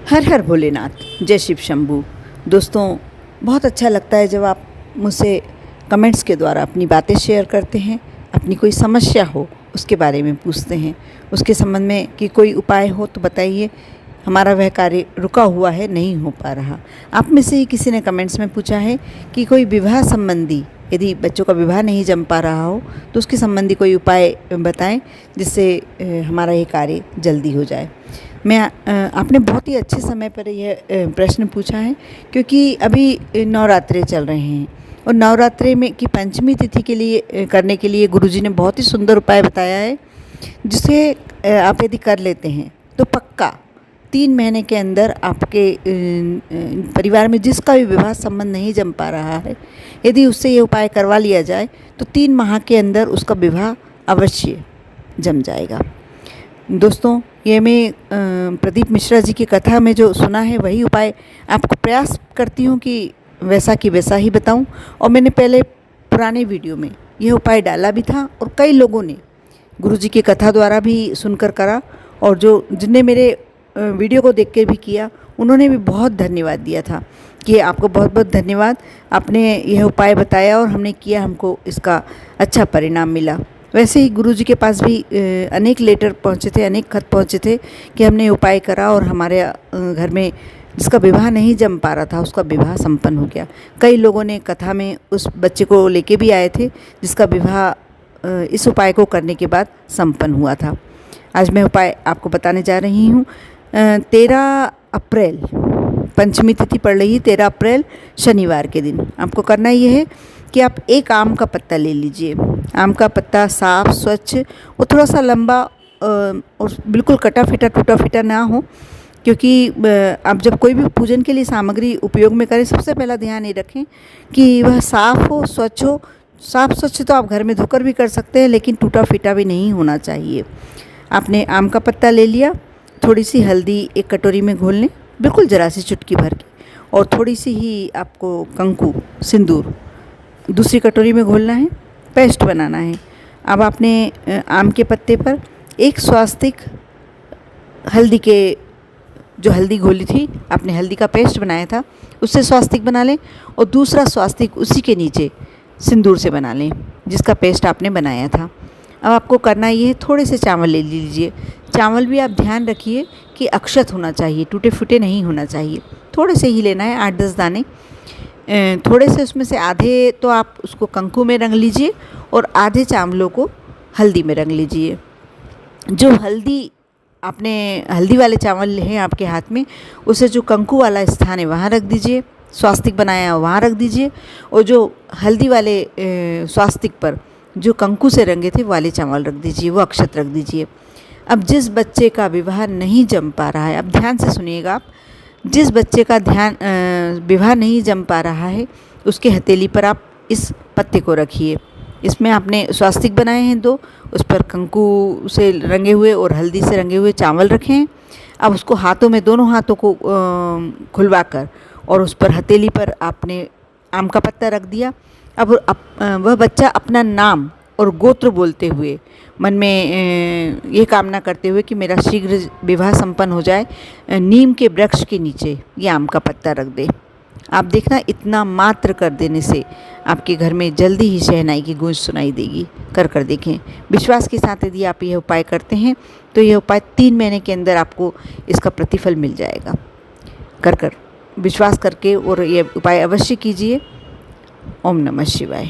हर हर भोलेनाथ, जय शिव शंभू। दोस्तों, बहुत अच्छा लगता है जब आप मुझसे कमेंट्स के द्वारा अपनी बातें शेयर करते हैं। अपनी कोई समस्या हो उसके बारे में पूछते हैं, उसके संबंध में कि कोई उपाय हो तो बताइए। हमारा वह कार्य रुका हुआ है, नहीं हो पा रहा। आप में से ही किसी ने कमेंट्स में पूछा है कि कोई विवाह संबंधी, यदि बच्चों का विवाह नहीं जम पा रहा हो तो उसके संबंधी कोई उपाय बताएं जिससे हमारा ये कार्य जल्दी हो जाए। आपने बहुत ही अच्छे समय पर यह प्रश्न पूछा है, क्योंकि अभी नवरात्रे चल रहे हैं और नवरात्रे में की पंचमी तिथि के लिए करने के लिए गुरुजी ने बहुत ही सुंदर उपाय बताया है, जिसे आप यदि कर लेते हैं तो पक्का 3 महीने के अंदर आपके परिवार में जिसका भी विवाह संबंध नहीं जम पा रहा है, यदि उससे ये उपाय करवा लिया जाए तो 3 माह के अंदर उसका विवाह अवश्य जम जाएगा। दोस्तों, ये मैं प्रदीप मिश्रा जी की कथा में जो सुना है वही उपाय आपको प्रयास करती हूँ कि वैसा की वैसा ही बताऊँ। और मैंने पहले पुराने वीडियो में यह उपाय डाला भी था और कई लोगों ने गुरुजी की कथा द्वारा भी सुनकर करा, और जिनने मेरे वीडियो को देख के भी किया उन्होंने भी बहुत धन्यवाद दिया था कि आपको बहुत बहुत धन्यवाद, आपने यह उपाय बताया और हमने किया, हमको इसका अच्छा परिणाम मिला। वैसे ही गुरुजी के पास भी अनेक लेटर पहुँचे थे, अनेक खत पहुँचे थे कि हमने उपाय करा और हमारे घर में जिसका विवाह नहीं जम पा रहा था उसका विवाह संपन्न हो गया। कई लोगों ने कथा में उस बच्चे को लेके भी आए थे जिसका विवाह इस उपाय को करने के बाद संपन्न हुआ था। आज मैं उपाय आपको बताने जा रही हूँ। 13 अप्रैल पंचमी तिथि पड़ रही है, 13 अप्रैल शनिवार के दिन आपको करना ये है कि आप एक आम का पत्ता ले लीजिए। आम का पत्ता साफ स्वच्छ और थोड़ा सा लंबा और बिल्कुल कटा फिटा टूटा फिटा ना हो, क्योंकि आप जब कोई भी पूजन के लिए सामग्री उपयोग में करें सबसे पहला ध्यान ये रखें कि वह साफ़ हो, स्वच्छ हो। साफ़ स्वच्छ तो आप घर में धोकर भी कर सकते हैं, लेकिन टूटा फिटा भी नहीं होना चाहिए। आपने आम का पत्ता ले लिया, थोड़ी सी हल्दी एक कटोरी में घोल लें, बिल्कुल ज़रा सी चुटकी भर के, और थोड़ी सी ही आपको कंकु सिंदूर दूसरी कटोरी में घोलना है, पेस्ट बनाना है। अब आपने आम के पत्ते पर एक स्वास्तिक हल्दी के, जो हल्दी घोली थी आपने, हल्दी का पेस्ट बनाया था उससे स्वास्तिक बना लें, और दूसरा स्वास्तिक उसी के नीचे सिंदूर से बना लें जिसका पेस्ट आपने बनाया था। अब आपको करना ये है, थोड़े से चावल ले लीजिए। चावल भी आप ध्यान रखिए कि अक्षत होना चाहिए, टूटे फूटे नहीं होना चाहिए। थोड़े से ही लेना है, 8-10 दाने। थोड़े से उसमें से आधे तो आप उसको कंकु में रंग लीजिए और आधे चावलों को हल्दी में रंग लीजिए। जो हल्दी वाले चावल हैं आपके हाथ में, उसे जो कंकु वाला स्थान है वहाँ रख दीजिए, स्वास्तिक बनाया है वहाँ रख दीजिए, और जो हल्दी वाले स्वास्तिक पर जो कंकु से रंगे थे वाले चावल रख दीजिए, वो अक्षत रख दीजिए। अब जिस बच्चे का विवाह नहीं जम पा रहा है, अब ध्यान से सुनिएगा आप, जिस बच्चे का विवाह नहीं जम पा रहा है उसके हथेली पर आप इस पत्ते को रखिए। इसमें आपने स्वास्तिक बनाए हैं 2, उस पर कंकु से रंगे हुए और हल्दी से रंगे हुए चावल रखे हैं। अब उसको हाथों में, दोनों हाथों को खुलवा कर और उस पर हथेली पर आपने आम का पत्ता रख दिया। अब वह बच्चा अपना नाम और गोत्र बोलते हुए, मन में ये कामना करते हुए कि मेरा शीघ्र विवाह संपन्न हो जाए, नीम के वृक्ष के नीचे ये आम का पत्ता रख दे। आप देखना, इतना मात्र कर देने से आपके घर में जल्दी ही शहनाई की गूंज सुनाई देगी। कर देखें। विश्वास के साथ यदि आप यह उपाय करते हैं तो यह उपाय 3 महीने के अंदर आपको इसका प्रतिफल मिल जाएगा। विश्वास करके और ये उपाय अवश्य कीजिए। ओम नमः शिवाय।